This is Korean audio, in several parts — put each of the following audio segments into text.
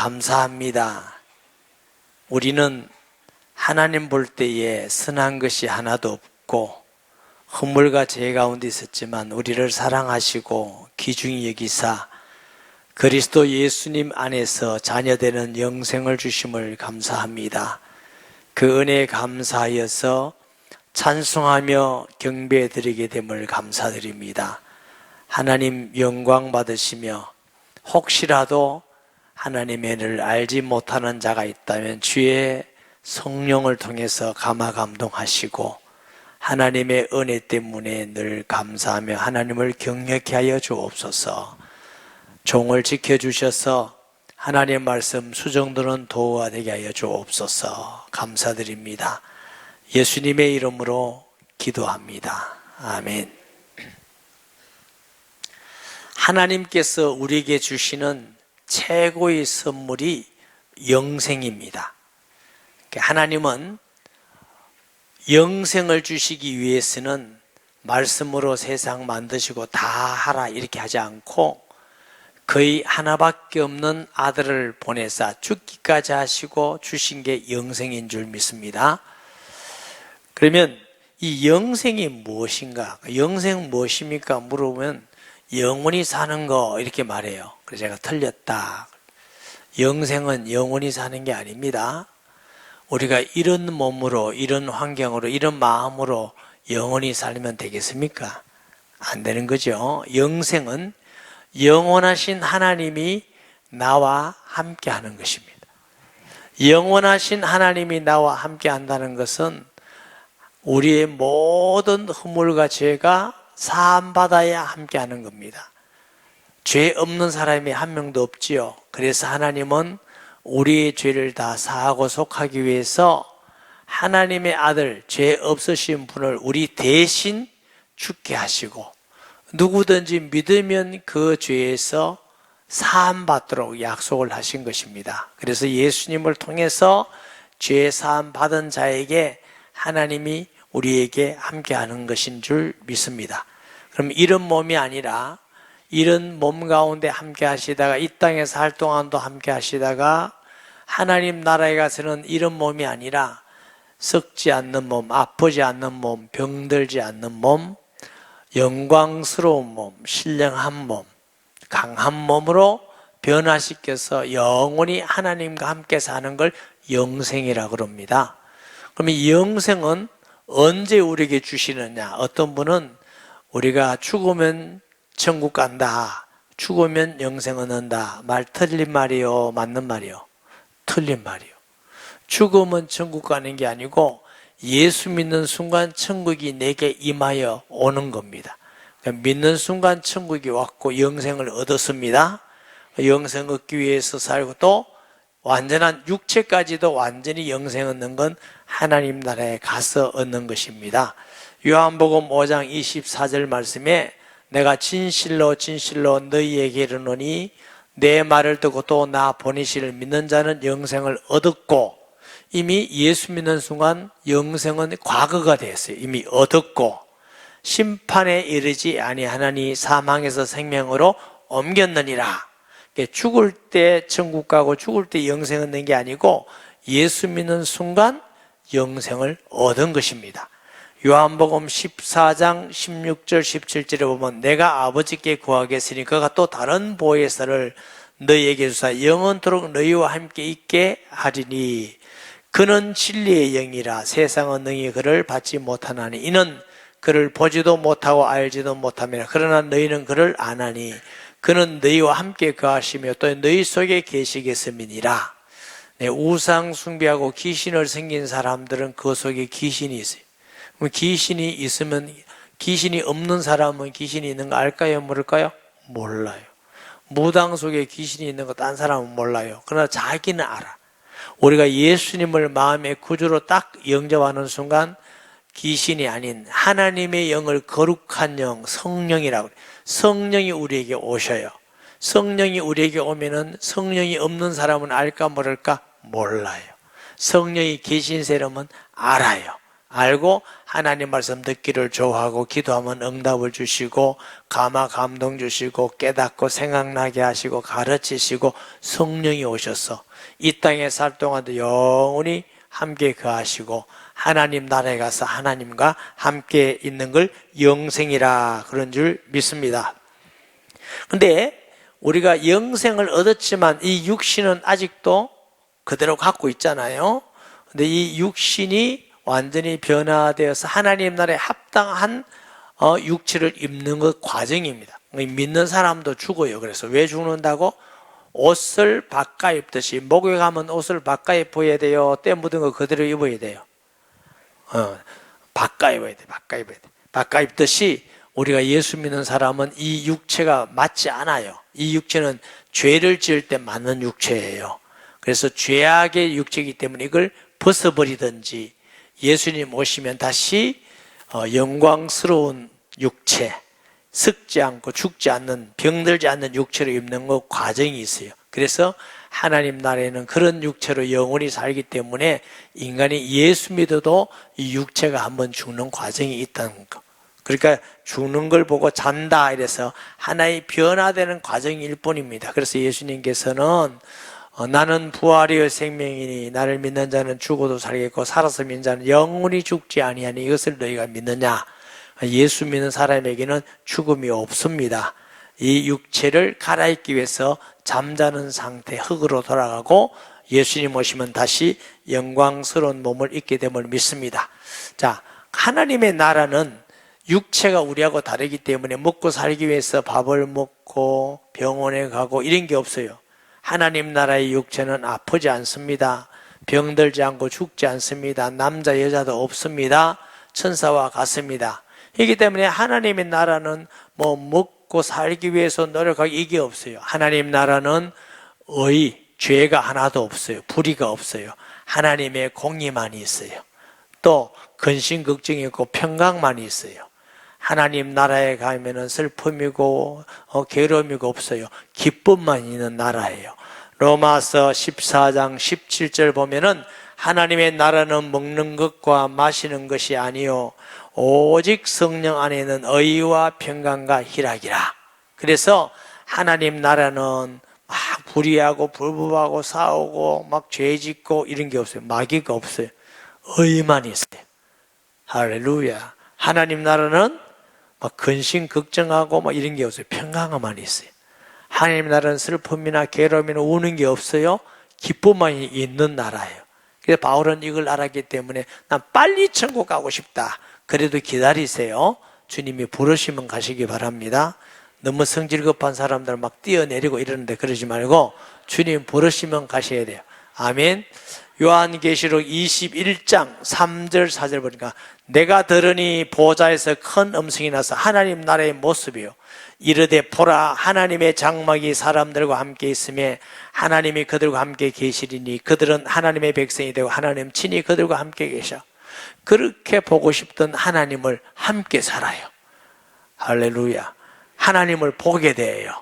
감사합니다. 우리는 하나님 볼 때에 선한 것이 하나도 없고 허물과 죄 가운데 있었지만 우리를 사랑하시고 귀중히 여기사 그리스도 예수님 안에서 자녀되는 영생을 주심을 감사합니다. 그 은혜에 감사하여서 찬송하며 경배드리게 됨을 감사드립니다. 하나님 영광 받으시며 혹시라도 하나님의 은혜를 알지 못하는 자가 있다면 주의 성령을 통해서 감화 감동하시고 하나님의 은혜 때문에 늘 감사하며 하나님을 경외케 하여 주옵소서. 종을 지켜주셔서 하나님의 말씀 수정드는 도가 되게 하여 주옵소서. 감사드립니다. 예수님의 이름으로 기도합니다. 아멘. 하나님께서 우리에게 주시는 최고의 선물이 영생입니다. 하나님은 영생을 주시기 위해서는 말씀으로 세상 만드시고 다 하라 이렇게 하지 않고 거의 하나밖에 없는 아들을 보내사 죽기까지 하시고 주신 게 영생인 줄 믿습니다. 그러면 이 영생이 무엇인가? 영생 무엇입니까? 물어보면 영원히 사는 거 이렇게 말해요. 그래서 제가 틀렸다. 영생은 영원히 사는 게 아닙니다. 우리가 이런 몸으로, 이런 환경으로, 이런 마음으로 영원히 살면 되겠습니까? 안 되는 거죠. 영생은 영원하신 하나님이 나와 함께 하는 것입니다. 영원하신 하나님이 나와 함께 한다는 것은 우리의 모든 허물과 죄가 사함받아야 함께 하는 겁니다. 죄 없는 사람이 한 명도 없지요. 그래서 하나님은 우리의 죄를 다 사하고 속하기 위해서 하나님의 아들, 죄 없으신 분을 우리 대신 죽게 하시고 누구든지 믿으면 그 죄에서 사함 받도록 약속을 하신 것입니다. 그래서 예수님을 통해서 죄 사함 받은 자에게 하나님이 우리에게 함께 하는 것인 줄 믿습니다. 그럼 이런 몸이 아니라 이런 몸 가운데 함께 하시다가 이 땅에 살 동안도 함께 하시다가 하나님 나라에 가서는 이런 몸이 아니라 썩지 않는 몸, 아프지 않는 몸, 병들지 않는 몸, 영광스러운 몸, 신령한 몸, 강한 몸으로 변화시켜서 영원히 하나님과 함께 사는 걸 영생이라고 그럽니다. 그러면 이 영생은 언제 우리에게 주시느냐? 어떤 분은 우리가 죽으면 천국 간다, 죽으면 영생 얻는다. 말 틀린 말이요? 맞는 말이요? 틀린 말이요. 죽으면 천국 가는 게 아니고 예수 믿는 순간 천국이 내게 임하여 오는 겁니다. 그러니까 믿는 순간 천국이 왔고 영생을 얻었습니다. 영생 얻기 위해서 살고 또 완전한 육체까지도 완전히 영생 얻는 건 하나님 나라에 가서 얻는 것입니다. 요한복음 5장 24절 말씀에 내가 진실로 진실로 너희에게 이르노니 내 말을 듣고 또 나 보내시를 믿는 자는 영생을 얻었고, 이미 예수 믿는 순간 영생은 과거가 됐어요. 이미 얻었고 심판에 이르지 아니하나니 사망에서 생명으로 옮겼느니라. 죽을 때 천국 가고 죽을 때 영생 얻는 게 아니고 예수 믿는 순간 영생을 얻은 것입니다. 요한복음 14장 16절 17절에 보면 내가 아버지께 구하겠으니 그가 또 다른 보혜사를 너희에게 주사 영원토록 너희와 함께 있게 하리니 그는 진리의 영이라 세상은 능히 그를 받지 못하나니 이는 그를 보지도 못하고 알지도 못하며 그러나 너희는 그를 아나니 그는 너희와 함께 거하시며 또 너희 속에 계시겠음이니라. 우상 숭배하고 귀신을 섬긴 사람들은 그 속에 귀신이 있어요. 귀신이 있으면, 귀신이 없는 사람은 귀신이 있는 거 알까요? 모를까요? 몰라요. 무당 속에 귀신이 있는 거 딴 사람은 몰라요. 그러나 자기는 알아. 우리가 예수님을 마음의 구주로 딱 영접하는 순간 귀신이 아닌 하나님의 영을 거룩한 영, 성령이라고 그래요. 성령이 우리에게 오셔요. 성령이 우리에게 오면은 성령이 없는 사람은 알까 모를까? 몰라요. 성령이 계신 사람은 알아요. 알고 하나님 말씀 듣기를 좋아하고 기도하면 응답을 주시고 감화 감동 주시고 깨닫고 생각나게 하시고 가르치시고 성령이 오셔서 이 땅에 살 동안도 영원히 함께 거하시고 하나님 나라에 가서 하나님과 함께 있는 걸 영생이라 그런 줄 믿습니다. 근데 우리가 영생을 얻었지만 이 육신은 아직도 그대로 갖고 있잖아요. 근데 이 육신이 완전히 변화되어서 하나님 나라에 합당한 육체를 입는 것 과정입니다. 믿는 사람도 죽어요. 그래서 왜 죽는다고? 옷을 바꿔 입듯이 목욕 가면 옷을 바꿔 입어야 돼요. 때 묻은 거 그대로 입어야 돼요. 바꿔 입어야 돼. 바꿔 입어야 돼. 바꿔 입듯이 우리가 예수 믿는 사람은 이 육체가 맞지 않아요. 이 육체는 죄를 지을 때 맞는 육체예요. 그래서 죄악의 육체이기 때문에 이걸 벗어버리든지 예수님 오시면 다시 영광스러운 육체, 썩지 않고 죽지 않는, 병들지 않는 육체로 입는 것 과정이 있어요. 그래서 하나님 나라에는 그런 육체로 영원히 살기 때문에 인간이 예수 믿어도 이 육체가 한번 죽는 과정이 있다는 거. 그러니까 죽는 걸 보고 잔다 이래서 하나의 변화되는 과정일 뿐입니다. 그래서 예수님께서는 나는 부활이요 생명이니 나를 믿는 자는 죽어도 살겠고 살아서 믿는 자는 영원히 죽지 아니하니 이것을 너희가 믿느냐? 예수 믿는 사람에게는 죽음이 없습니다. 이 육체를 갈아입기 위해서 잠자는 상태 흙으로 돌아가고 예수님 오시면 다시 영광스러운 몸을 입게 됨을 믿습니다. 자, 하나님의 나라는 육체가 우리하고 다르기 때문에 먹고 살기 위해서 밥을 먹고 병원에 가고 이런 게 없어요. 하나님 나라의 육체는 아프지 않습니다. 병들지 않고 죽지 않습니다. 남자 여자도 없습니다. 천사와 같습니다. 이기 때문에 하나님의 나라는 뭐 먹고 살기 위해서 노력하기 이게 없어요. 하나님 나라는 죄가 하나도 없어요. 불의가 없어요. 하나님의 공의만이 있어요. 또 근심 걱정이 없고 평강만이 있어요. 하나님 나라에 가면은 슬픔이고 괴로움이고 없어요. 기쁨만 있는 나라예요. 로마서 14장 17절 보면은 하나님의 나라는 먹는 것과 마시는 것이 아니요 오직 성령 안에 있는 의와 평강과 희락이라. 그래서 하나님 나라는 막 불의하고 불법하고 싸우고 막 죄짓고 이런 게 없어요. 마귀가 없어요. 의만 있어요. 할렐루야. 하나님 나라는 막 근심 걱정하고 막 이런 게 없어요. 평강만 있어요. 하나님 나라는 슬픔이나 괴로움이나 우는 게 없어요. 기쁨만 있는 나라예요. 그래서 바울은 이걸 알았기 때문에 난 빨리 천국 가고 싶다. 그래도 기다리세요. 주님이 부르시면 가시기 바랍니다. 너무 성질 급한 사람들 막 뛰어내리고 이러는데 그러지 말고 주님 부르시면 가셔야 돼요. 아멘. 요한계시록 21장 3절 4절 보니까 내가 들으니 보좌에서 큰 음성이 나서 하나님 나라의 모습이요 이르되 보라 하나님의 장막이 사람들과 함께 있으며 하나님이 그들과 함께 계시리니 그들은 하나님의 백성이 되고 하나님 친히 그들과 함께 계셔. 그렇게 보고 싶던 하나님을 함께 살아요. 할렐루야. 하나님을 보게 돼요.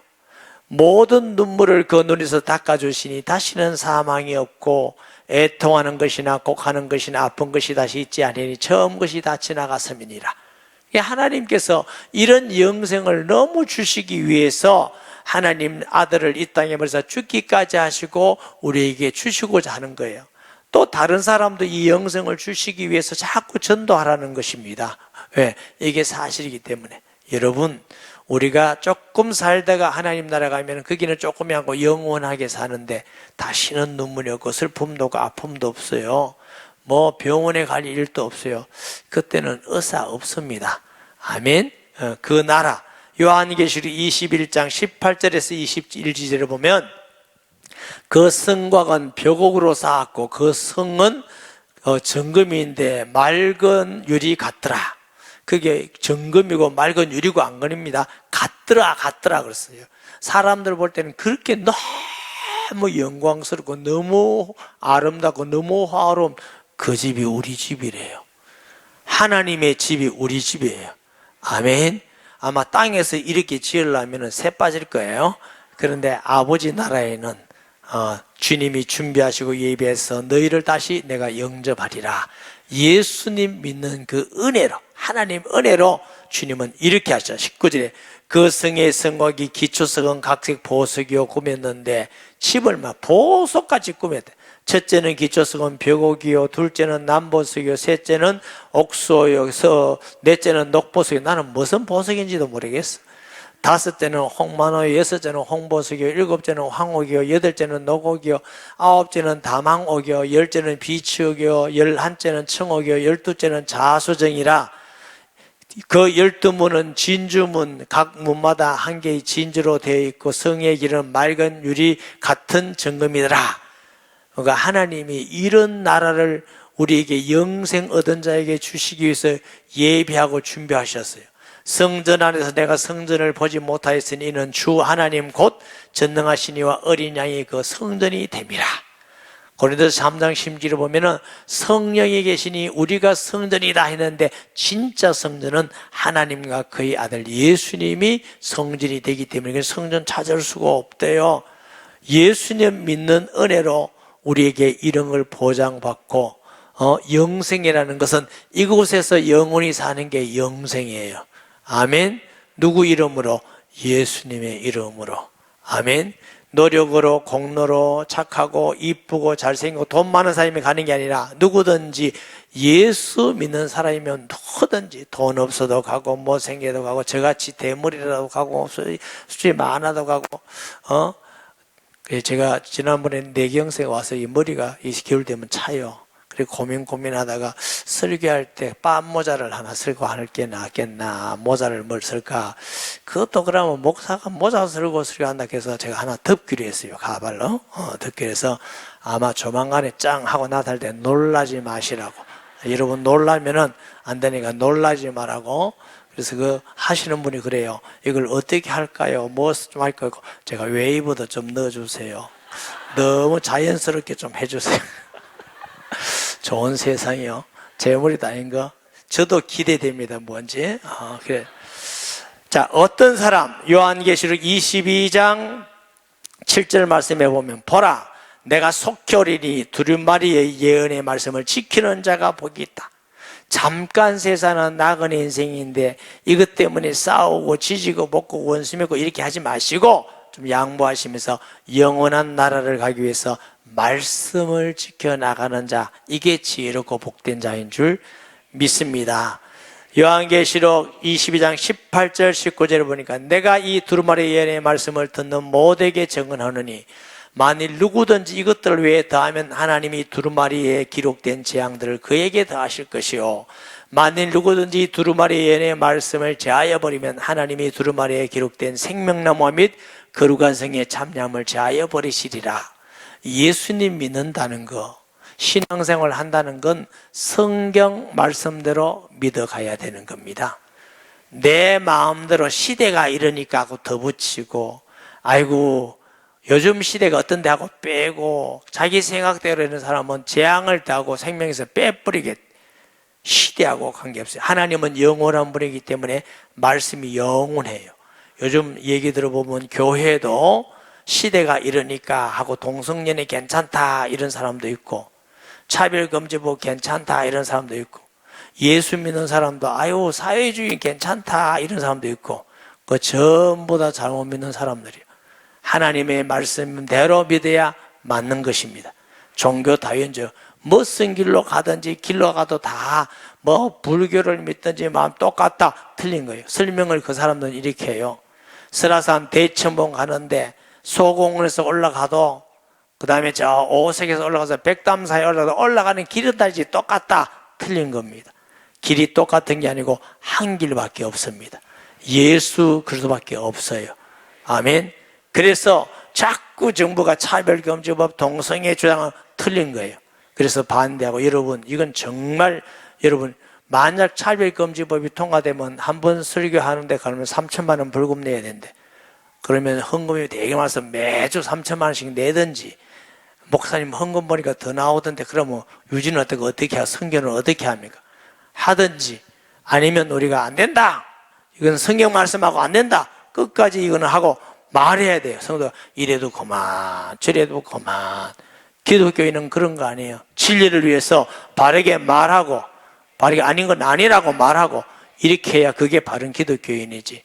모든 눈물을 그 눈에서 닦아주시니 다시는 사망이 없고 애통하는 것이나 곡하는 것이나 아픈 것이 다시 있지 아니니 처음 것이 다 지나갔음이니라. 하나님께서 이런 영생을 너무 주시기 위해서 하나님 아들을 이 땅에 보내서 죽기까지 하시고 우리에게 주시고자 하는 거예요. 또 다른 사람도 이 영생을 주시기 위해서 자꾸 전도하라는 것입니다. 왜? 이게 사실이기 때문에. 여러분, 우리가 조금 살다가 하나님 나라 가면 거기는 조금이 아니고 영원하게 사는데 다시는 눈물이 없고 슬픔도 없고 아픔도 없어요. 뭐 병원에 갈 일도 없어요. 그때는 의사 없습니다. 아멘. 그 나라 요한계시록 21장 18절에서 21절을 보면 그 성곽은 벽옥으로 쌓았고 그 성은 정금인데 맑은 유리 같더라. 그게 정금이고 맑은 유리고 안건입니다. 같더라 그랬어요. 사람들 볼 때는 그렇게 너무 영광스럽고 너무 아름답고 너무 화려한 그 집이 우리 집이래요. 하나님의 집이 우리 집이에요. 아멘. 아마 땅에서 이렇게 지으려면 새 빠질 거예요. 그런데 아버지 나라에는 주님이 준비하시고 예비해서 너희를 다시 내가 영접하리라. 예수님 믿는 그 은혜로, 하나님 은혜로 주님은 이렇게 하셨죠. 19절에 그 성의 성곽이 기초석은 각색 보석이요 꾸몄는데 집을 막 보석같이 꾸몄대. 첫째는 기초석은 벽옥이요, 둘째는 남보석이요, 셋째는 옥수요, 넷째는 녹보석이요. 나는 무슨 보석인지도 모르겠어. 다섯째는 홍만호요, 여섯째는 홍보석이요, 일곱째는 황옥이요, 여덟째는 녹옥이요, 아홉째는 다망옥이요, 열째는 비치옥이요, 열한째는 청옥이요, 열두째는 자수정이라. 그 12문은 진주문, 각 문마다 한 개의 진주로 되어 있고 성의 길은 맑은 유리 같은 정금이더라. 그러니까 하나님이 이런 나라를 우리에게 영생 얻은 자에게 주시기 위해서 예비하고 준비하셨어요. 성전 안에서 내가 성전을 보지 못하였으니 이는 주 하나님 곧 전능하신 이와 어린 양이 그 성전이 됨이라. 고린도서 3장 10절을 보면은 성령이 계시니 우리가 성전이다 했는데 진짜 성전은 하나님과 그의 아들 예수님이 성전이 되기 때문에 성전 찾을 수가 없대요. 예수님 믿는 은혜로 우리에게 이런 걸 보장받고 영생이라는 것은 이곳에서 영원히 사는 게 영생이에요. 아멘. 누구 이름으로? 예수님의 이름으로. 아멘. 노력으로, 공로로, 착하고 이쁘고 잘생기고 돈 많은 사람이 가는 게 아니라 누구든지 예수 믿는 사람이면 누구든지 돈 없어도 가고 못생겨도 가고 저같이 대머리라도 가고 수지 많아도 가고 제가 지난번에 내경생 와서 이 머리가 이 겨울 되면 차요. 그리고 고민하다가 설교할 때 빻 모자를 하나 쓸고 하는 게 낫겠나, 모자를 뭘 쓸까. 그것도 그러면 목사가 모자 쓸고 설교한다 해서 제가 하나 덮기로 했어요. 가발로 덮기로 해서 아마 조만간에 짱 하고 나타날 때 놀라지 마시라고. 여러분 놀라면은 안 되니까 놀라지 말라고. 그래서 그 하시는 분이 그래요. 이걸 어떻게 할까요? 뭐 좀 할까요? 제가 웨이브도 좀 넣어주세요. 너무 자연스럽게 좀 해주세요. 좋은 세상이요. 제 머리도 아닌 거. 저도 기대됩니다. 뭔지. 그래. 자, 어떤 사람, 요한계시록 22장 7절 말씀에 보면, 보라, 내가 속히 오리니 두루마리의 예언의 말씀을 지키는 자가 복이 있다. 잠깐 세상은 나그네 인생인데 이것 때문에 싸우고 지지고 먹고 원수 맺고 이렇게 하지 마시고 좀 양보하시면서 영원한 나라를 가기 위해서 말씀을 지켜나가는 자, 이게 지혜롭고 복된 자인 줄 믿습니다. 요한계시록 22장 18절 19절을 보니까 내가 이 두루마리 예언의 말씀을 듣는 모두에게 증언하느니 만일 누구든지 이것들을 위해 더하면 하나님이 두루마리에 기록된 재앙들을 그에게 더하실 것이요 만일 누구든지 두루마리 예언의 말씀을 제하여 버리면 하나님이 두루마리에 기록된 생명나무와 및 거룩한 성의 참념을 제하여 버리시리라. 예수님 믿는다는 거, 신앙생활 한다는 건 성경 말씀대로 믿어가야 되는 겁니다. 내 마음대로 시대가 이러니까 하고 덧붙이고 아이고 요즘 시대가 어떤데 하고 빼고 자기 생각대로 하는 사람은 재앙을 당하고 생명에서 빼버리게. 시대하고 관계없어요. 하나님은 영원한 분이기 때문에 말씀이 영원해요. 요즘 얘기 들어보면 교회도 시대가 이러니까 하고 동성연애 괜찮다 이런 사람도 있고 차별금지법 괜찮다 이런 사람도 있고 예수 믿는 사람도 아유 사회주의 괜찮다 이런 사람도 있고 그 전부 다 잘못 믿는 사람들이에요. 하나님의 말씀대로 믿어야 맞는 것입니다. 종교 다원적 무슨 길로 가든지 길로 가도 다 뭐 불교를 믿든지 마음 똑같다 틀린 거예요. 설명을 그 사람들은 이렇게 해요. 설화산 대천봉 가는데 소공원에서 올라가도 그 다음에 저 오색에서 올라가서 백담사에 올라가도 올라가는 길은 다르지 똑같다 틀린 겁니다. 길이 똑같은 게 아니고 한 길밖에 없습니다. 예수 그리스도밖에 없어요. 아멘. 그래서 자꾸 정부가 차별금지법 동성애 주장은 틀린 거예요. 그래서 반대하고 여러분 이건 정말 여러분 만약 차별금지법이 통과되면 한 번 설교하는데 가면 3천만 원 벌금 내야 된대. 그러면 헌금이 되게 많아서 매주 3천만 원씩 내든지 목사님 헌금 보니까 더 나오던데 그러면 유지는 어떻게 해야 성경은 어떻게 합니까? 하든지 아니면 우리가 안 된다. 이건 성경 말씀하고 안 된다. 끝까지 이거는 하고 말해야 돼요. 성도가 이래도 그만 저래도 그만. 기독교인은 그런 거 아니에요. 진리를 위해서 바르게 말하고 바르게 아닌 건 아니라고 말하고 이렇게 해야 그게 바른 기독교인이지.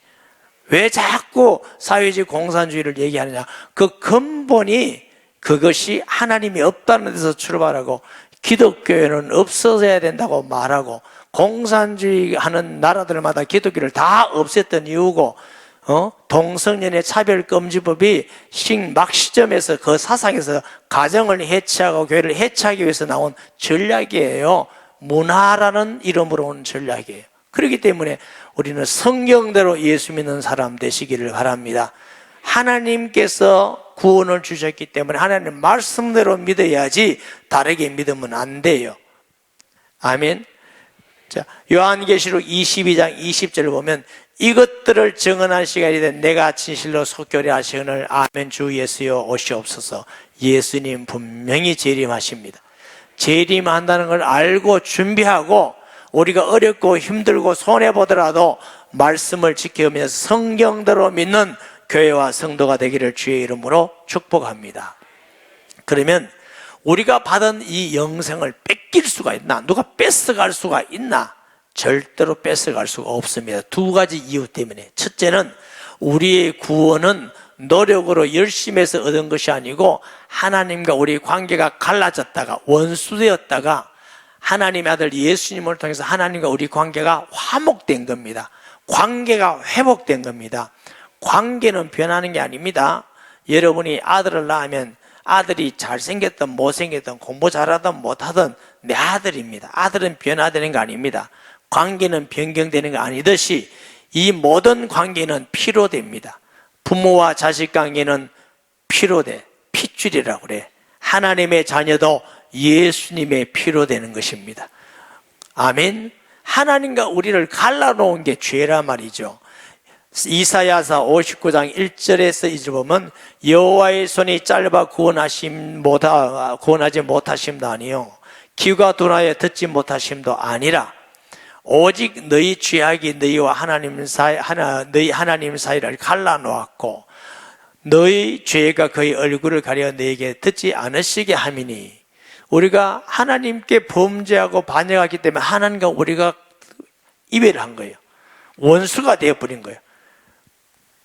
왜 자꾸 사회주의 공산주의를 얘기하느냐. 그 근본이 그것이 하나님이 없다는 데서 출발하고 기독교회는 없어져야 된다고 말하고 공산주의 하는 나라들마다 기독교를 다 없앴던 이유고 동성연애 차별금지법이 막시점에서 그 사상에서 가정을 해체하고 교회를 해체하기 위해서 나온 전략이에요. 문화라는 이름으로 온 전략이에요. 그렇기 때문에 우리는 성경대로 예수 믿는 사람 되시기를 바랍니다. 하나님께서 구원을 주셨기 때문에 하나님 말씀대로 믿어야지 다르게 믿으면 안 돼요. 아멘. 자, 요한계시록 22장 20절을 보면 이것들을 증언할 시간이 된 내가 진실로 속결히 하시거늘 아멘 주 예수여 오시옵소서. 예수님 분명히 재림하십니다. 재림한다는 걸 알고 준비하고 우리가 어렵고 힘들고 손해보더라도 말씀을 지켜오면서 성경대로 믿는 교회와 성도가 되기를 주의 이름으로 축복합니다. 그러면 우리가 받은 이 영생을 뺏길 수가 있나? 누가 뺏어갈 수가 있나? 절대로 뺏어갈 수가 없습니다. 두 가지 이유 때문에. 첫째는 우리의 구원은 노력으로 열심히 해서 얻은 것이 아니고 하나님과 우리의 관계가 갈라졌다가 원수되었다가 하나님의 아들 예수님을 통해서 하나님과 우리 관계가 화목된 겁니다. 관계가 회복된 겁니다. 관계는 변하는 게 아닙니다. 여러분이 아들을 낳으면 아들이 잘생겼든 못생겼든 공부 잘하든 못하든 내 아들입니다. 아들은 변화되는 거 아닙니다. 관계는 변경되는 거 아니듯이 이 모든 관계는 피로됩니다. 부모와 자식 관계는 피로돼. 핏줄이라고 그래. 하나님의 자녀도 예수님의 피로 되는 것입니다. 아멘. 하나님과 우리를 갈라놓은 게 죄란 말이죠. 이사야서 59장 1절에서 2절 보면 여호와의 손이 짧아 구원하지 못하심도 아니요 귀가 둔하여 듣지 못하심도 아니라 오직 너희 죄악이 너희와 너희 하나님 사이를 갈라놓았고 너희 죄가 그의 얼굴을 가려 너희에게 듣지 않으시게 함이니. 우리가 하나님께 범죄하고 반역하기 때문에 하나님과 우리가 이별을 한 거예요. 원수가 되어버린 거예요.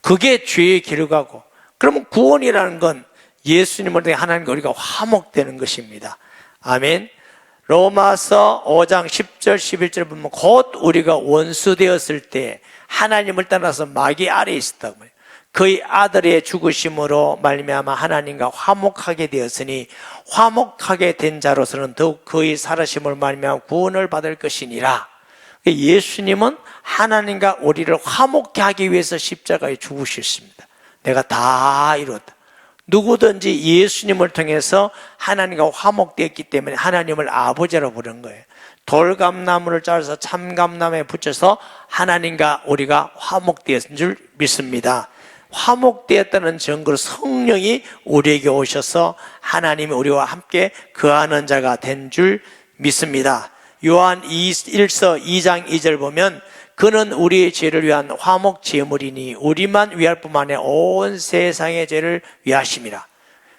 그게 죄의 기록하고, 그러면 구원이라는 건 예수님을 통해 하나님과 우리가 화목되는 것입니다. 아멘. 로마서 5장 10절 11절 보면 곧 우리가 원수 되었을 때 하나님을 떠나서 마귀 아래에 있었다고 해요. 그의 아들의 죽으심으로 말미암아 하나님과 화목하게 되었으니 화목하게 된 자로서는 더욱 그의 살아심을 말미암아 구원을 받을 것이니라. 예수님은 하나님과 우리를 화목케 하기 위해서 십자가에 죽으셨습니다. 내가 다 이뤘다. 누구든지 예수님을 통해서 하나님과 화목되었기 때문에 하나님을 아버지라고 부르는 거예요. 돌감나무를 잘라서 참감나무에 붙여서 하나님과 우리가 화목되었은 줄 믿습니다. 화목되었다는 증거로 성령이 우리에게 오셔서 하나님이 우리와 함께 거하는 자가 된 줄 믿습니다. 요한 1서 2장 2절 보면 그는 우리의 죄를 위한 화목 제물이니 우리만 위할 뿐만 아니라 온 세상의 죄를 위하심이라.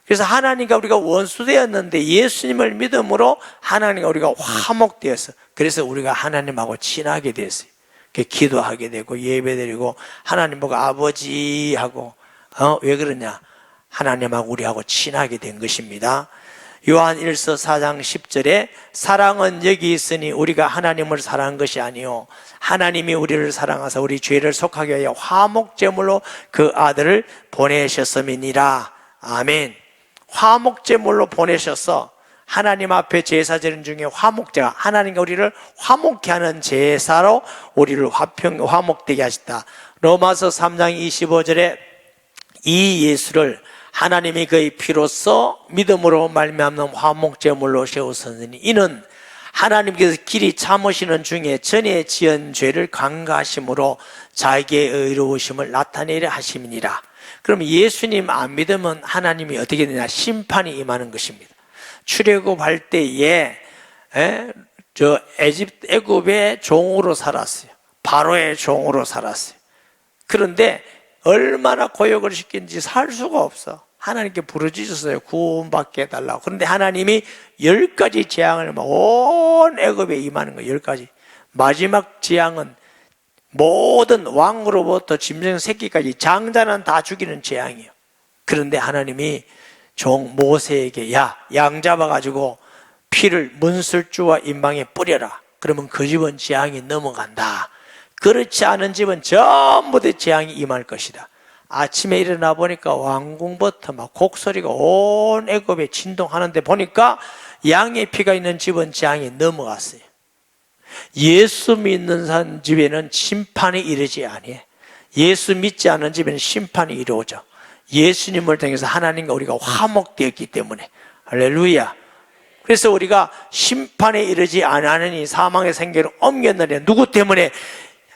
그래서 하나님과 우리가 원수되었는데 예수님을 믿음으로 하나님과 우리가 화목되었어. 그래서 우리가 하나님하고 친하게 됐어요. 기도하게 되고 예배드리고 하나님 보고 아버지 하고 왜 그러냐? 하나님하고 우리하고 친하게 된 것입니다. 요한 1서 4장 10절에 사랑은 여기 있으니 우리가 하나님을 사랑한 것이 아니요 하나님이 우리를 사랑하사 우리 죄를 속하게 하여 화목제물로 그 아들을 보내셨음이니라. 아멘. 화목제물로 보내셔서 하나님 앞에 제사 드리는 중에 화목제가 하나님과 우리를 화목케 하는 제사로 우리를 화목되게 하셨다. 로마서 3장 25절에 이 예수를 하나님이 그의 피로써 믿음으로 말미암는 화목제물로 세우셨으니 이는 하나님께서 길이 참으시는 중에 전에 지은 죄를 강구하심으로 자기의 의로우심을 나타내려 하심이니라. 그럼 예수님 안 믿으면 하나님이 어떻게 되냐? 심판이 임하는 것입니다. 출애굽할 때에 애굽의 종으로 살았어요. 바로의 종으로 살았어요. 그런데 얼마나 고역을 시킨지 살 수가 없어. 하나님께 부르짖었어요. 구원받게 해달라고. 그런데 하나님이 10가지 재앙을 온 애굽에 임하는 거예요. 10가지. 마지막 재앙은 모든 왕으로부터 짐승 새끼까지 장자는 다 죽이는 재앙이에요. 그런데 하나님이 종 모세에게 양 잡아가지고 피를 문설주와 임방에 뿌려라. 그러면 그 집은 재앙이 넘어간다. 그렇지 않은 집은 전부 다 재앙이 임할 것이다. 아침에 일어나 보니까 왕궁부터 막 곡소리가 온 애굽에 진동하는데 보니까 양의 피가 있는 집은 재앙이 넘어갔어요. 예수 믿는 사람 집에는 심판이 이르지 아니에요. 예수 믿지 않는 집에는 심판이 이루어져. 예수님을 통해서 하나님과 우리가 화목되었기 때문에. 할렐루야. 그래서 우리가 심판에 이르지 아니하느니 사망의 생계로 옮겼느냐. 누구 때문에?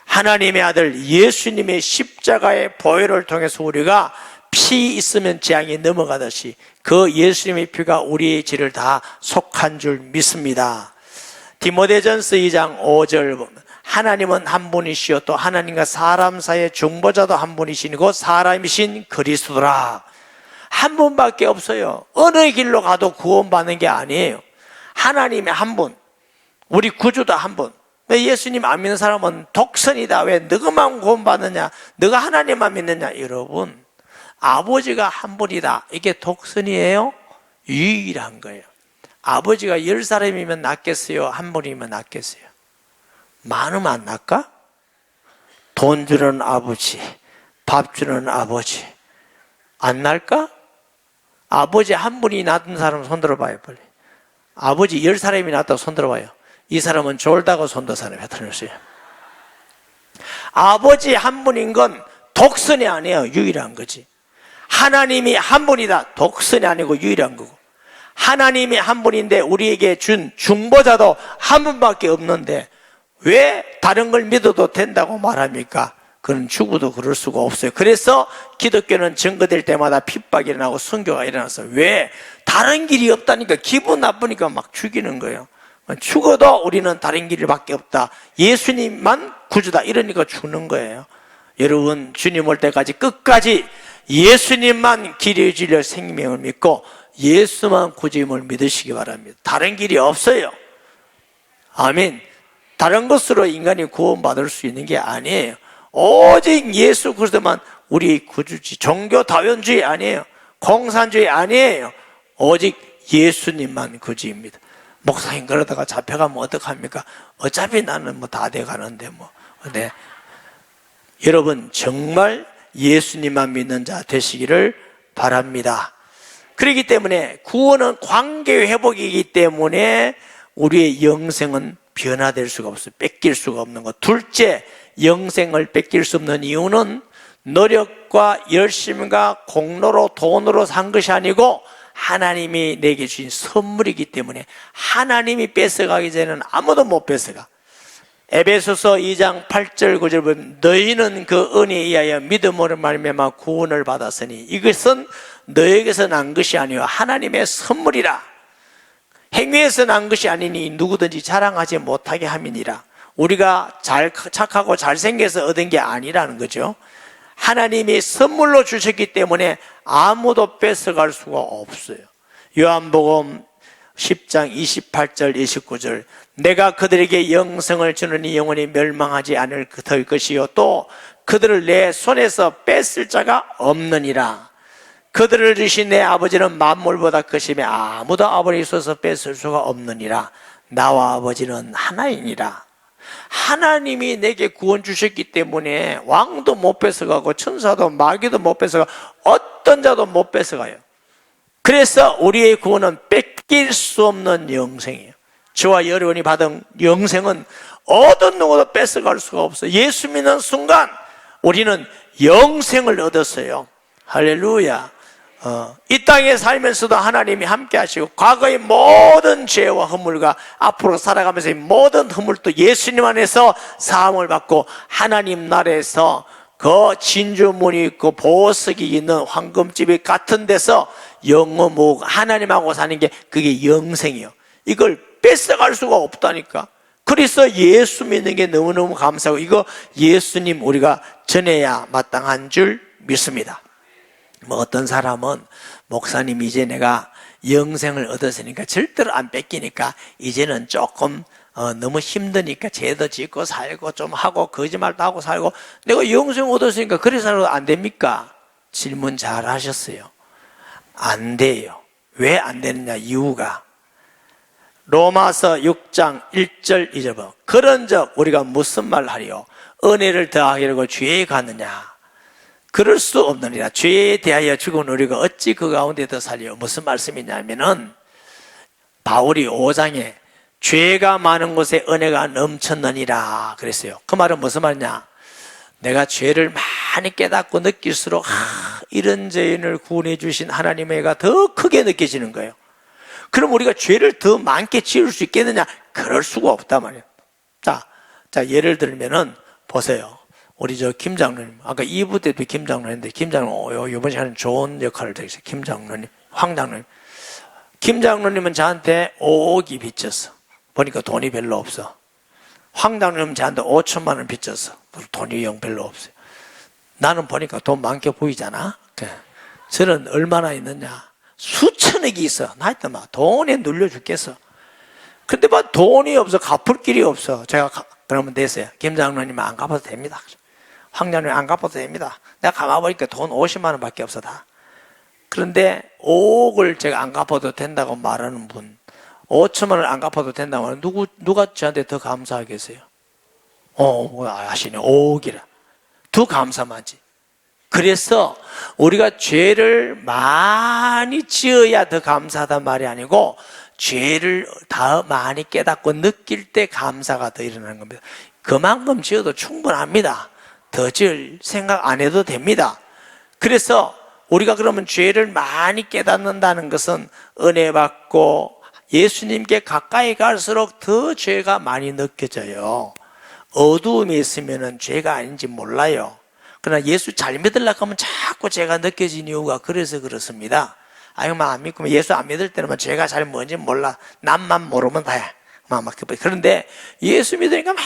하나님의 아들 예수님의 십자가의 보혈을 통해서 우리가 피 있으면 재앙이 넘어가듯이 그 예수님의 피가 우리의 죄를 다 속한 줄 믿습니다. 디모데전서 2장 5절 보면 하나님은 한 분이시요 또 하나님과 사람 사이의 중보자도 한 분이시고 사람이신 그리스도라. 한 분밖에 없어요. 어느 길로 가도 구원받는 게 아니에요. 하나님의 한 분, 우리 구주도 한 분. 예수님 안 믿는 사람은 독선이다. 왜 너만 구원받느냐, 너가 하나님만 믿느냐. 여러분, 아버지가 한 분이다. 이게 독선이에요? 유일한 거예요. 아버지가 10사람이면 낫겠어요? 한 분이면 낫겠어요? 많으면 안 낫까? 돈 주는 아버지, 밥 주는 아버지 안 날까? 아버지 한 분이 낳은 사람 손 들어봐요. 빨리. 아버지 10사람이 낳았다고 손 들어봐요. 이 사람은 졸다고 손든 사람이 나타났어요. 아버지 한 분인 건 독선이 아니에요. 유일한 거지. 하나님이 한 분이다. 독선이 아니고 유일한 거고. 하나님이 한 분인데 우리에게 준 중보자도 한 분밖에 없는데 왜 다른 걸 믿어도 된다고 말합니까? 그건 죽어도 그럴 수가 없어요. 그래서 기독교는 증거될 때마다 핍박이 일어나고 순교가 일어나서 왜? 다른 길이 없다니까. 기분 나쁘니까 막 죽이는 거예요. 죽어도 우리는 다른 길밖에 없다. 예수님만 구주다. 이러니까 죽는 거예요. 여러분, 주님 올 때까지 끝까지 예수님만 길이 진리 생명을 믿고 예수만 구주임을 믿으시기 바랍니다. 다른 길이 없어요. 아멘. 다른 것으로 인간이 구원받을 수 있는 게 아니에요. 오직 예수 그리스도만 우리 구주지. 종교 다원주의 아니에요. 공산주의 아니에요. 오직 예수님만 구주입니다. 목사님 그러다가 잡혀가면 어떡합니까? 어차피 나는 뭐 다 돼가는데 뭐. 네. 여러분 정말 예수님만 믿는 자 되시기를 바랍니다. 그렇기 때문에 구원은 관계 회복이기 때문에 우리의 영생은 변화될 수가 없어요. 뺏길 수가 없는 것. 둘째, 영생을 뺏길 수 없는 이유는 노력과 열심과 공로로 돈으로 산 것이 아니고 하나님이 내게 주신 선물이기 때문에 하나님이 뺏어가기 전에는 아무도 못 뺏어가. 에베소서 2장 8절 9절 보면 너희는 그 은혜에 의하여 믿음으로 말미암아 구원을 받았으니 이것은 너에게서 난 것이 아니요 하나님의 선물이라. 행위에서 난 것이 아니니 누구든지 자랑하지 못하게 함이니라. 우리가 착하고 잘생겨서 얻은 게 아니라는 거죠. 하나님이 선물로 주셨기 때문에 아무도 뺏어갈 수가 없어요. 요한복음 10장 28절 29절 내가 그들에게 영생을 주느니 영원히 멸망하지 않을 것이요 또 그들을 내 손에서 뺏을 자가 없느니라. 그들을 주신 내 아버지는 만물보다 크시며 아무도 아버지 있어서 뺏을 수가 없느니라. 나와 아버지는 하나이니라. 하나님이 내게 구원 주셨기 때문에 왕도 못 뺏어가고 천사도 마귀도 못 뺏어가 어떤 자도 못 뺏어가요. 그래서 우리의 구원은 뺏길 수 없는 영생이에요. 저와 여러분이 받은 영생은 어떤 누구도 뺏어갈 수가 없어요. 예수 믿는 순간 우리는 영생을 얻었어요. 할렐루야. 이 땅에 살면서도 하나님이 함께 하시고 과거의 모든 죄와 허물과 앞으로 살아가면서 모든 허물도 예수님 안에서 사함을 받고 하나님 나라에서 그 진주문이 있고 보석이 있는 황금집이 같은 데서 영원히 하나님하고 사는 게 그게 영생이에요. 이걸 뺏어갈 수가 없다니까. 그래서 예수 믿는 게 너무너무 감사하고 이거 예수님 우리가 전해야 마땅한 줄 믿습니다. 뭐 어떤 사람은 목사님 이제 내가 영생을 얻었으니까 절대로 안 뺏기니까 이제는 조금 너무 힘드니까 죄도 짓고 살고 좀 하고 거짓말도 하고 살고 내가 영생 얻었으니까 그래 살아도 안 됩니까? 질문 잘 하셨어요. 안 돼요. 왜 안 되느냐 이유가 로마서 6장 1절 2절 그런즉 우리가 무슨 말 하리요 은혜를 더하기로 죄에 갔느냐 그럴 수 없느니라. 죄에 대하여 죽은 우리가 어찌 그 가운데 더 살리요. 무슨 말씀이냐면은 바울이 5장에 죄가 많은 곳에 은혜가 넘쳤느니라 그랬어요. 그 말은 무슨 말이냐? 내가 죄를 많이 깨닫고 느낄수록 이런 죄인을 구원해 주신 하나님의 애가 더 크게 느껴지는 거예요. 그럼 우리가 죄를 더 많게 지을 수 있겠느냐? 그럴 수가 없단 말이에요. 자 예를 들면은 보세요. 우리 김 장로님, 아까 2부 때도 김 장로님인데, 김 장로님, 이번 시간에 좋은 역할을 해주세요. 김 장로님, 황 장로님. 김 장로님은 저한테 5억이 빚졌어. 보니까 돈이 별로 없어. 황 장로님은 저한테 5천만 원 빚졌어. 돈이 영 별로 없어요. 나는 보니까 돈 많게 보이잖아. 저는 얼마나 있느냐? 수천억이 있어. 나한테 막 돈에 눌려 죽겠어. 근데 막 돈이 없어. 갚을 길이 없어. 제가 그러면 됐어요. 김 장로님 안 갚아도 됩니다. 황 장로님 안 갚아도 됩니다. 내가 감아보니까 돈 50만 원밖에 없어 다. 그런데 5억을 제가 안 갚아도 된다고 말하는 분, 5천만 원을 안 갚아도 된다고 하는 누가 저한테 더 감사하겠어요? 아시네. 5억이라. 더 감사하지. 그래서 우리가 죄를 많이 지어야 더 감사하단 말이 아니고 죄를 더 많이 깨닫고 느낄 때 감사가 더 일어나는 겁니다. 그만큼 지어도 충분합니다. 더 지을 생각 안 해도 됩니다. 그래서 우리가 그러면 죄를 많이 깨닫는다는 것은 은혜 받고 예수님께 가까이 갈수록 더 죄가 많이 느껴져요. 어두움에 있으면 죄가 아닌지 몰라요. 그러나 예수 잘 믿으려고 하면 자꾸 죄가 느껴진 이유가 그래서 그렇습니다. 안 믿고 예수 안 믿을 때는 죄가 잘 뭔지 몰라. 남만 모르면 다야. 그런데 예수 믿으니까 막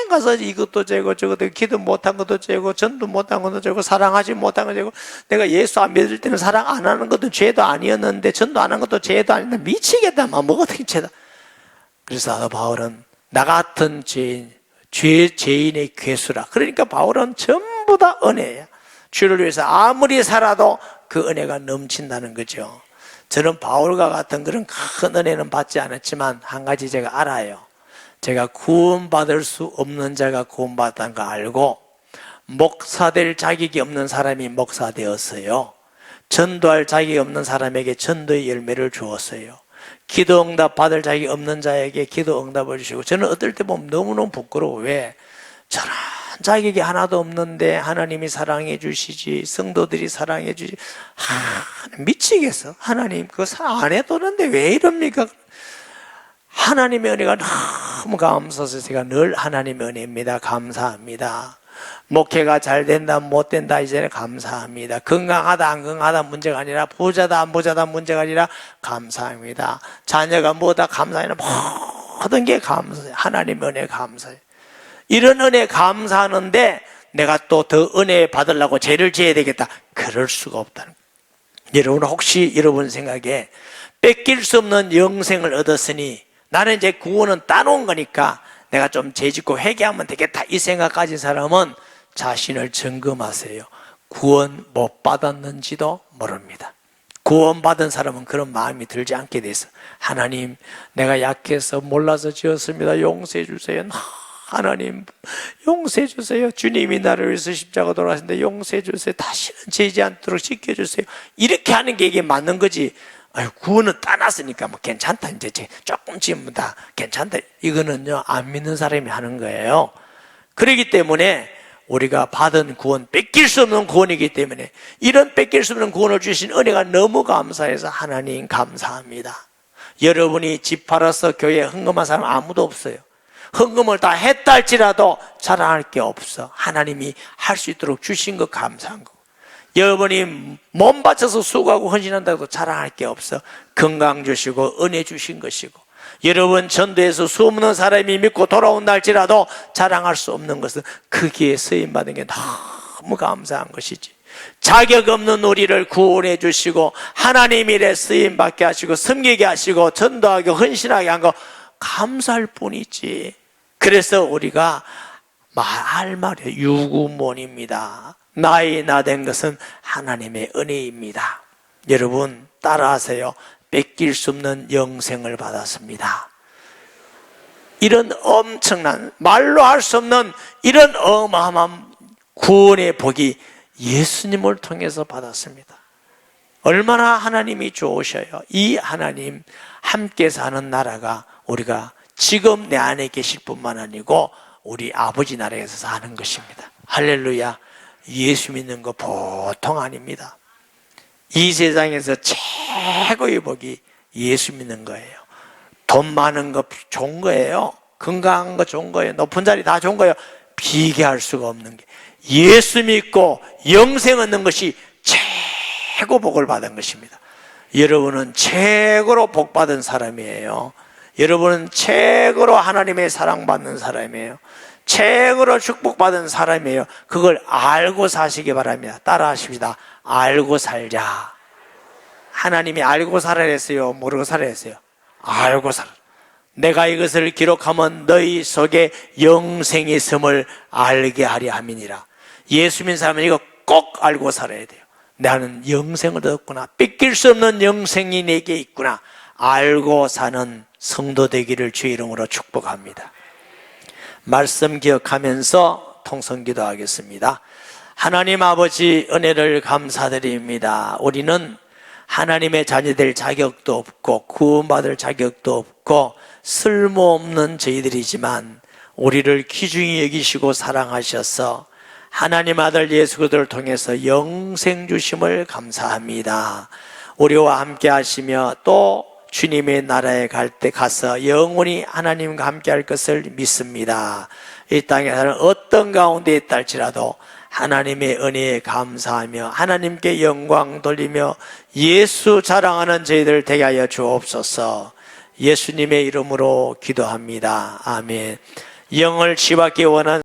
가서 이것도 죄고 저것도 기도 못한 것도 죄고 전도 못한 것도 죄고 사랑하지 못한 것도 죄고 내가 예수 안 믿을 때는 사랑 안 하는 것도 죄도 아니었는데 전도 안 한 것도 죄도 아닌데 미치겠다. 뭐가 어떻게 죄다. 그래서 바울은 나 같은 죄인의 괴수라. 그러니까 바울은 전부 다 은혜야. 주를 위해서 아무리 살아도 그 은혜가 넘친다는 거죠. 저는 바울과 같은 그런 큰 은혜는 받지 않았지만 한 가지 제가 알아요. 제가 구원받을 수 없는 자가 구원받았다는 거 알고 목사될 자격이 없는 사람이 목사 되었어요. 전도할 자격이 없는 사람에게 전도의 열매를 주었어요. 기도 응답 받을 자격이 없는 자에게 기도 응답을 주시고 저는 어떨 때 보면 너무너무 부끄러워. 왜? 저런 자격이 하나도 없는데 하나님이 사랑해 주시지 성도들이 사랑해 주지 미치겠어. 하나님 그거 사랑 안 해도는데 왜 이럽니까? 하나님의 은혜가 너무 감사해서 제가 늘 하나님의 은혜입니다. 감사합니다. 목회가 잘 된다 못 된다 이제는 감사합니다. 건강하다 안 건강하다 문제가 아니라 부자다 안 부자다 문제가 아니라 감사합니다. 자녀가 뭐다 감사해요. 모든 게 감사해요. 하나님의 은혜 감사해요. 이런 은혜 감사하는데 내가 또 더 은혜 받으려고 죄를 지어야 되겠다. 그럴 수가 없다는 거예요. 여러분 혹시 여러분 생각에 뺏길 수 없는 영생을 얻었으니 나는 이제 구원은 따놓은 거니까 내가 좀 죄짓고 회개하면 되겠다 이 생각 가진 사람은 자신을 점검하세요. 구원 못 받았는지도 모릅니다. 구원받은 사람은 그런 마음이 들지 않게 돼서 하나님 내가 약해서 몰라서 지었습니다. 용서해 주세요. 하나님 용서해 주세요. 주님이 나를 위해서 십자가 돌아가셨는데 용서해 주세요. 다시는 죄지 않도록 지켜주세요. 이렇게 하는 게 이게 맞는 거지. 구원은 따놨으니까 뭐 괜찮다 이제 조금 지으면 다 괜찮다 이거는요 안 믿는 사람이 하는 거예요. 그렇기 때문에 우리가 받은 구원 뺏길 수 없는 구원이기 때문에 이런 뺏길 수 없는 구원을 주신 은혜가 너무 감사해서 하나님 감사합니다. 여러분이 집 팔아서 교회에 헌금한 사람 아무도 없어요. 헌금을 다 했다 할지라도 자랑할 게 없어. 하나님이 할 수 있도록 주신 것 감사한 거고 여러분이 몸 바쳐서 수고하고 헌신한다고 해도 자랑할 게 없어. 건강 주시고 은혜 주신 것이고 여러분 전도에서 수없는 사람이 믿고 돌아온다 할지라도 자랑할 수 없는 것은 거기에 쓰임받은 게 너무 감사한 것이지. 자격 없는 우리를 구원해 주시고 하나님 일에 쓰임 받게 하시고 섬기게 하시고 전도하게 헌신하게 한 거 감사할 뿐이지. 그래서 우리가 할 말이 유구몬입니다. 나이 나된 것은 하나님의 은혜입니다. 여러분 따라하세요. 뺏길 수 없는 영생을 받았습니다. 이런 엄청난 말로 할 수 없는 이런 어마어마한 구원의 복이 예수님을 통해서 받았습니다. 얼마나 하나님이 좋으셔요. 이 하나님 함께 사는 나라가 우리가 지금 내 안에 계실 뿐만 아니고 우리 아버지 나라에서 사는 것입니다. 할렐루야. 예수 믿는 거 보통 아닙니다. 이 세상에서 최고의 복이 예수 믿는 거예요. 돈 많은 거 좋은 거예요. 건강한 거 좋은 거예요. 높은 자리 다 좋은 거예요. 비교할 수가 없는 게 예수 믿고 영생 얻는 것이 최고 복을 받은 것입니다. 여러분은 최고로 복 받은 사람이에요. 여러분은 최고로 하나님의 사랑받는 사람이에요. 최고로 축복받은 사람이에요. 그걸 알고 사시기 바랍니다. 따라 하십시다. 알고 살자. 하나님이 알고 살아야 했어요? 모르고 살아야 했어요? 알고 살아. 내가 이것을 기록하면 너희 속에 영생이 있음을 알게 하려 함이니라. 예수 믿는 사람은 이거 꼭 알고 살아야 돼요. 나는 영생을 얻었구나. 뺏길 수 없는 영생이 내게 있구나. 알고 사는 성도 되기를 주의 이름으로 축복합니다. 말씀 기억하면서 통성기도 하겠습니다. 하나님 아버지 은혜를 감사드립니다. 우리는 하나님의 자녀될 자격도 없고 구원받을 자격도 없고 쓸모없는 저희들이지만 우리를 귀중히 여기시고 사랑하셔서 하나님 아들 예수 그리스도를 통해서 영생 주심을 감사합니다. 우리와 함께 하시며 또 주님의 나라에 갈 때 가서 영원히 하나님과 함께 할 것을 믿습니다. 이 땅에 사는 어떤 가운데 있다 할지라도 하나님의 은혜에 감사하며 하나님께 영광 돌리며 예수 자랑하는 저희들 되게 하여 주옵소서. 예수님의 이름으로 기도합니다. 아멘. 영을 치받기 원하는